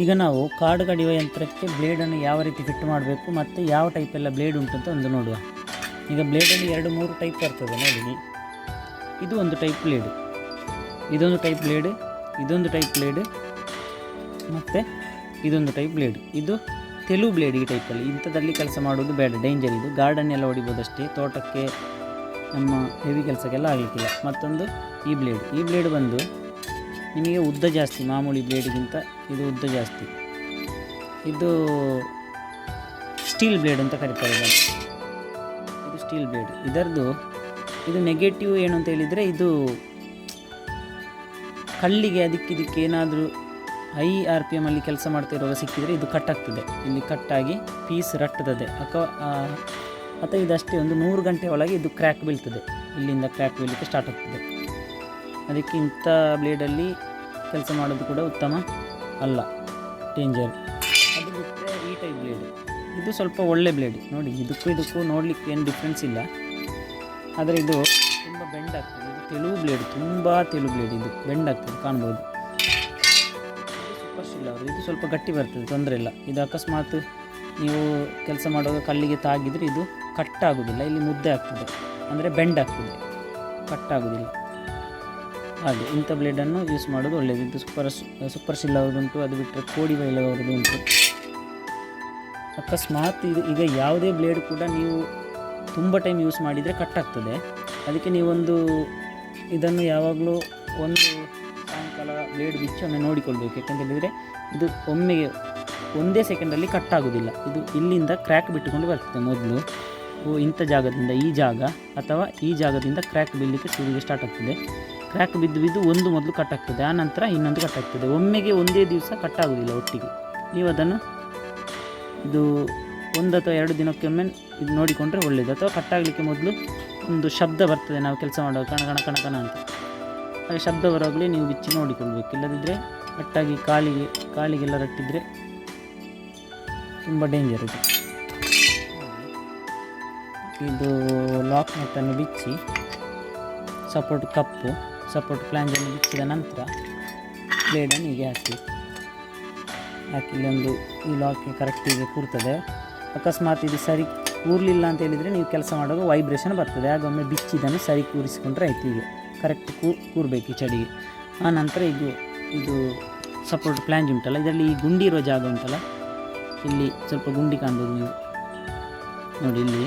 ಈಗ ನಾವು ಕಾಡು ಕಡಿಯುವ ಯಂತ್ರಕ್ಕೆ ಬ್ಲೇಡನ್ನು ಯಾವ ರೀತಿ ಫಿಟ್ ಮಾಡಬೇಕು ಮತ್ತು ಯಾವ ಟೈಪೆಲ್ಲ ಬ್ಲೇಡ್ ಉಂಟು ಅಂತ ಒಂದು ನೋಡುವ. ಈಗ ಬ್ಲೇಡಲ್ಲಿ 2-3 ಟೈಪ್ ಬರ್ತದೆ ನೋಡಿ. ಇದು ಒಂದು ಟೈಪ್ ಬ್ಲೇಡ್, ಇದೊಂದು ಟೈಪ್ ಬ್ಲೇಡ್, ಇದೊಂದು ಟೈಪ್ ಬ್ಲೇಡ್ ಮತ್ತು ಇದೊಂದು ಟೈಪ್ ಬ್ಲೇಡ್. ಇದು ತೆಲು ಬ್ಲೇಡ್. ಈ ಟೈಪಲ್ಲಿ ಇಂಥದ್ದಲ್ಲಿ ಕೆಲಸ ಮಾಡೋದು ಬೇಡ, ಡೇಂಜರ್. ಇದು ಗಾರ್ಡನ್ ಎಲ್ಲ ಹೊಡಿಬೋದಷ್ಟೇ, ತೋಟಕ್ಕೆ ನಮ್ಮ ಹೆವಿ ಕೆಲಸಕ್ಕೆಲ್ಲ ಆಗಲಿಕ್ಕಿಲ್ಲ. ಮತ್ತೊಂದು ಈ ಬ್ಲೇಡ್ ಬಂದು ನಿಮಗೆ ಉದ್ದ ಜಾಸ್ತಿ, ಮಾಮೂಲಿ ಬ್ಲೇಡಿಗಿಂತ ಇದು ಉದ್ದ ಜಾಸ್ತಿ. ಇದು ಸ್ಟೀಲ್ ಬ್ಲೇಡ್ ಅಂತ ಕರೀತಾರೆ ಇದನ್ನು. ಇದು ಸ್ಟೀಲ್ ಬ್ಲೇಡ್. ಇದು ನೆಗೆಟಿವ್ ಏನು ಅಂತ ಹೇಳಿದರೆ, ಇದು ಕಲ್ಲಿಗೆ ಅದಕ್ಕೆ ಏನಾದರೂ ಹೈ RPM ಅಲ್ಲಿ ಕೆಲಸ ಮಾಡ್ತಾ ಇರುವಾಗ ಸಿಕ್ಕಿದರೆ ಇದು ಕಟ್ ಆಗ್ತದೆ. ಇಲ್ಲಿ ಕಟ್ಟಾಗಿ ಪೀಸ್ ರಟ್ಟುತ್ತದೆ ಅಥವಾ ಇದಷ್ಟೇ ಒಂದು 100 ಗಂಟೆ ಒಳಗೆ ಇದು ಕ್ರ್ಯಾಕ್ ಬೀಳ್ತದೆ. ಇಲ್ಲಿಂದ ಕ್ರ್ಯಾಕ್ ಬೀಳಲಿಕ್ಕೆ ಸ್ಟಾರ್ಟ್ ಆಗ್ತದೆ. ಅದಕ್ಕೆ ಇಂಥ ಬ್ಲೇಡಲ್ಲಿ ಕೆಲಸ ಮಾಡೋದು ಕೂಡ ಉತ್ತಮ ಅಲ್ಲ, ಡೇಂಜರ್. ಅದು ಬಿಟ್ಟರೆ ಈ ಟೈಪ್ ಬ್ಲೇಡ್, ಇದು ಸ್ವಲ್ಪ ಒಳ್ಳೆ ಬ್ಲೇಡ್ ನೋಡಿ. ಇದಕ್ಕೂ ನೋಡಲಿಕ್ಕೆ ಏನು ಡಿಫ್ರೆನ್ಸ್ ಇಲ್ಲ, ಆದರೆ ಇದು ತುಂಬ ಬೆಂಡ್ ಆಗ್ತದೆ. ಇದು ತೆಳು ಬ್ಲೇಡ್, ತುಂಬ ತೆಳು ಬ್ಲೇಡ್. ಇದು ಬೆಂಡ್ ಆಗ್ತದೆ, ಕಾಣ್ಬೋದು. ಸೂಪರ್ ಸ್ಟಿಲ್ ಇದು ಸ್ವಲ್ಪ ಗಟ್ಟಿ ಬರ್ತದೆ, ತೊಂದರೆ ಇಲ್ಲ. ಇದು ಅಕಸ್ಮಾತ್ ನೀವು ಕೆಲಸ ಮಾಡುವಾಗ ಕಲ್ಲಿಗೆ ತಾಗಿದರೆ ಇದು ಕಟ್ ಆಗೋದಿಲ್ಲ, ಇಲ್ಲಿ ಮುದ್ದೆ ಆಗ್ತದೆ, ಅಂದರೆ ಬೆಂಡ್ ಆಗ್ತದೆ, ಕಟ್ ಆಗೋದಿಲ್ಲ. ಹಾಗೆ ಇಂಥ ಬ್ಲೇಡನ್ನು ಯೂಸ್ ಮಾಡೋದು ಒಳ್ಳೆಯದು. ಇದು ಸೂಪರ್ ಸ್ಟಿಲ್ ಅವ್ರದ್ದುಂಟು, ಅದು ಬಿಟ್ಟರೆ ಕೋಡಿ ವೈಲ್ ಅವ್ರದ್ದು ಉಂಟು. ಅಕಸ್ಮಾತ್ ಈಗ ಯಾವುದೇ ಬ್ಲೇಡ್ ಕೂಡ ನೀವು ತುಂಬ ಟೈಮ್ ಯೂಸ್ ಮಾಡಿದರೆ ಕಟ್ ಆಗ್ತದೆ. ಅದಕ್ಕೆ ನೀವೊಂದು ಇದನ್ನು ಯಾವಾಗಲೂ ಒಂದು ಸಾಯಂಕಾಲ ಬ್ಲೇಡ್ ಬಿಚ್ಚೊಮ್ಮೆ ನೋಡಿಕೊಳ್ಬೇಕು. ಯಾಕೆಂತ ಹೇಳಿದರೆ ಇದು ಒಮ್ಮೆಗೆ ಒಂದೇ ಸೆಕೆಂಡಲ್ಲಿ ಕಟ್ ಆಗೋದಿಲ್ಲ. ಇದು ಇಲ್ಲಿಂದ ಕ್ರ್ಯಾಕ್ ಬಿಟ್ಟುಕೊಂಡು ಬರ್ತದೆ. ಮೊದಲು ಇಂಥ ಜಾಗದಿಂದ ಈ ಜಾಗ ಅಥವಾ ಈ ಜಾಗದಿಂದ ಕ್ರ್ಯಾಕ್ ಬೀಳಲಿಕ್ಕೆ ಶುರುವಿಗೆ ಸ್ಟಾರ್ಟ್ ಆಗ್ತದೆ. ಕ್ರ್ಯಾಕ್ ಬಿದ್ದು ಒಂದು ಮೊದಲು ಕಟ್ ಆಗ್ತದೆ, ಆ ನಂತರ ಇನ್ನೊಂದು ಕಟ್ ಆಗ್ತದೆ. ಒಮ್ಮೆಗೆ ಒಂದೇ ದಿವಸ ಕಟ್ ಆಗೋದಿಲ್ಲ ಒಟ್ಟಿಗೆ. ನೀವು ಅದನ್ನು ಇದು 1 ಅಥವಾ 2 ದಿನಕ್ಕೊಮ್ಮೆ ಇದು ನೋಡಿಕೊಂಡ್ರೆ ಒಳ್ಳೆಯದು. ಅಥವಾ ಕಟ್ಟಾಗಲಿಕ್ಕೆ ಮೊದಲು ಒಂದು ಶಬ್ದ ಬರ್ತದೆ ನಾವು ಕೆಲಸ ಮಾಡುವಾಗ, ಕಣ ಅಂತ. ಹಾಗೆ ಶಬ್ದ ಬರೋವಾಗಲೇ ನೀವು ಬಿಚ್ಚಿ ನೋಡಿಕೊಳ್ಬೇಕು. ಇಲ್ಲದಿದ್ದರೆ ಕಟ್ಟಾಗಿ ಕಾಲಿಗೆಲ್ಲ ರಟ್ಟಿದರೆ ತುಂಬ ಡೇಂಜರ್ ಇದು. ಇದು ಲಾಕ್ ನಟ್ಟನ್ನು ಬಿಚ್ಚಿ ಸಪೋರ್ಟ್ ಫ್ಲ್ಯಾಂಜನ್ನು ಬಿಚ್ಚಿದ ನಂತರ ಬ್ಲೇಡನ್ನು ಹೀಗೆ ಹಾಕಿ ಇಲ್ಲೊಂದು ಈ ಲಾಕ್ಗೆ ಕರೆಕ್ಟಿಗೆ ಕೂರ್ತದೆ. ಅಕಸ್ಮಾತ್ ಇದು ಸರಿ ಕೂರಲಿಲ್ಲ ಅಂತ ಹೇಳಿದರೆ ನೀವು ಕೆಲಸ ಮಾಡುವಾಗ ವೈಬ್ರೇಷನ್ ಬರ್ತದೆ. ಆಗ ಒಮ್ಮೆ ಬಿಚ್ಚಿದನ್ನು ಸರಿ ಕೂರಿಸಿಕೊಂಡ್ರೆ ಆಯಿತು. ಹೀಗೆ ಕರೆಕ್ಟ್ ಕೂರಬೇಕು ಈ ಚಡಿಗೆ. ಆ ನಂತರ ಇದು ಸಪೋರ್ಟ್ ಫ್ಲ್ಯಾಂಜ್ ಉಂಟಲ್ಲ, ಇದರಲ್ಲಿ ಈ ಗುಂಡಿ ಇರೋ ಜಾಗ ಉಂಟಲ್ಲ, ಇಲ್ಲಿ ಸ್ವಲ್ಪ ಗುಂಡಿ ಕಾಣ್ಬೋದು ನೀವು ನೋಡಿ. ಇಲ್ಲಿ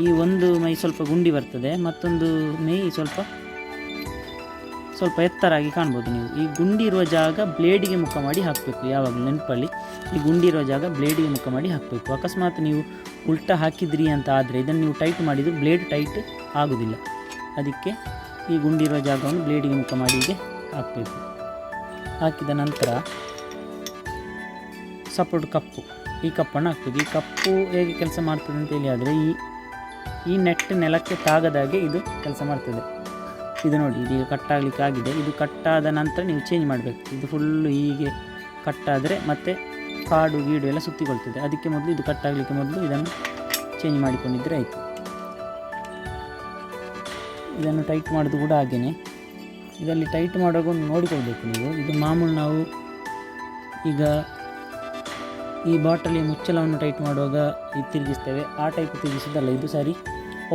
ಈ ಒಂದು ಮೈ ಸ್ವಲ್ಪ ಗುಂಡಿ ಬರ್ತದೆ, ಮತ್ತೊಂದು ಮೈ ಸ್ವಲ್ಪ ಎತ್ತರಾಗಿ ಕಾಣ್ಬೋದು ನೀವು. ಈ ಗುಂಡಿ ಇರುವ ಜಾಗ ಬ್ಲೇಡಿಗೆ ಮುಖ ಮಾಡಿ ಹಾಕಬೇಕು. ಯಾವಾಗಲೂ ನೆನಪಲ್ಲಿ ಈ ಗುಂಡಿ ಇರುವ ಜಾಗ ಬ್ಲೇಡಿಗೆ ಮುಖ ಮಾಡಿ ಹಾಕಬೇಕು. ಅಕಸ್ಮಾತ್ ನೀವು ಉಲ್ಟಾ ಹಾಕಿದ್ರಿ ಅಂತ ಆದರೆ ಇದನ್ನು ನೀವು ಟೈಟ್ ಮಾಡಿದರೆ ಬ್ಲೇಡ್ ಟೈಟ್ ಆಗೋದಿಲ್ಲ. ಅದಕ್ಕೆ ಈ ಗುಂಡಿ ಇರುವ ಜಾಗವನ್ನು ಬ್ಲೇಡಿಗೆ ಮುಖ ಮಾಡಿ ಹೀಗೆ ಹಾಕಬೇಕು. ಹಾಕಿದ ನಂತರ ಸಪೋರ್ಟ್ ಈ ಕಪ್ಪನ್ನು ಹಾಕಬೇಕು. ಈ ಕಪ್ಪು ಹೇಗೆ ಕೆಲಸ ಮಾಡ್ತದೆ ಅಂತೇಳಿ ಆದರೆ ಈ ನೆಲಕ್ಕೆ ತಾಗದಾಗೆ ಇದು ಕೆಲಸ ಮಾಡ್ತದೆ. ಇದು ನೋಡಿ, ಇದೀಗ ಕಟ್ಟಾಗಲಿಕ್ಕೆ ಆಗಿದೆ. ಇದು ಕಟ್ಟಾದ ನಂತರ ನೀವು ಚೇಂಜ್ ಮಾಡಬೇಕು. ಇದು ಫುಲ್ಲು ಹೀಗೆ ಕಟ್ಟಾದರೆ ಮತ್ತೆ ಕಾಡು ಗೀಡು ಎಲ್ಲ ಸುತ್ತಿಕೊಳ್ತದೆ. ಅದಕ್ಕೆ ಮೊದಲು ಇದು ಕಟ್ಟಾಗಲಿಕ್ಕೆ ಮೊದಲು ಇದನ್ನು ಚೇಂಜ್ ಮಾಡಿಕೊಂಡಿದ್ದರೆ ಆಯಿತು. ಇದನ್ನು ಟೈಟ್ ಮಾಡೋದು ಕೂಡ ಹಾಗೆಯೇ. ಇದರಲ್ಲಿ ಟೈಟ್ ಮಾಡುವಾಗ ಒಂದು ನೋಡಿಕೊಳ್ಬೇಕು ನೀವು. ಇದು ಮಾಮೂಲು ನಾವು ಈಗ ಈ ಬಾಟಲಿಯ ಮುಚ್ಚಳವನ್ನು ಟೈಟ್ ಮಾಡುವಾಗ ಇದು ತಿರುಗಿಸ್ತೇವೆ, ಆ ಟೈಪ್ ತಿರುಗಿಸೋದಲ್ಲ. ಇದು ಸರಿ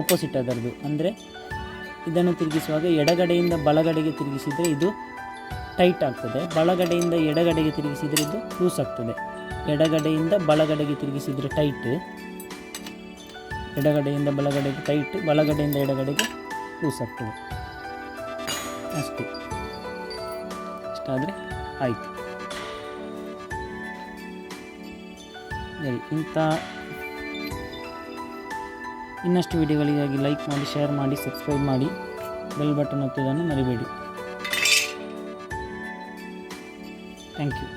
ಒಪ್ಪೋಸಿಟ್ ಅದರದ್ದು. ಅಂದರೆ ಇದನ್ನು ತಿರುಗಿಸುವಾಗ ಎಡಗಡೆಯಿಂದ ಬಲಗಡೆಗೆ ತಿರುಗಿಸಿದರೆ ಇದು ಟೈಟ್ ಆಗ್ತದೆ, ಬಲಗಡೆಯಿಂದ ಎಡಗಡೆಗೆ ತಿರುಗಿಸಿದರೆ ಇದು ಲೂಸ್ ಆಗ್ತದೆ. ಎಡಗಡೆಯಿಂದ ಬಲಗಡೆಗೆ ತಿರುಗಿಸಿದರೆ ಟೈಟ್, ಎಡಗಡೆಯಿಂದ ಬಲಗಡೆಗೆ ಟೈಟ್, ಬಲಗಡೆಯಿಂದ ಎಡಗಡೆಗೆ ಲೂಸ್ ಆಗ್ತದೆ. ಅಷ್ಟಾದರೆ ಆಯಿತು. ಇಂಥ ಇನ್ನಷ್ಟು ವಿಡಿಯೋಗಳಿಗಾಗಿ ಲೈಕ್ ಮಾಡಿ, ಶೇರ್ ಮಾಡಿ, ಸಬ್ಸ್ಕ್ರೈಬ್ ಮಾಡಿ, ಬೆಲ್ ಬಟನ್ ಒತ್ತುವುದನ್ನು ಮರಿಬೇಡಿ. Thank you.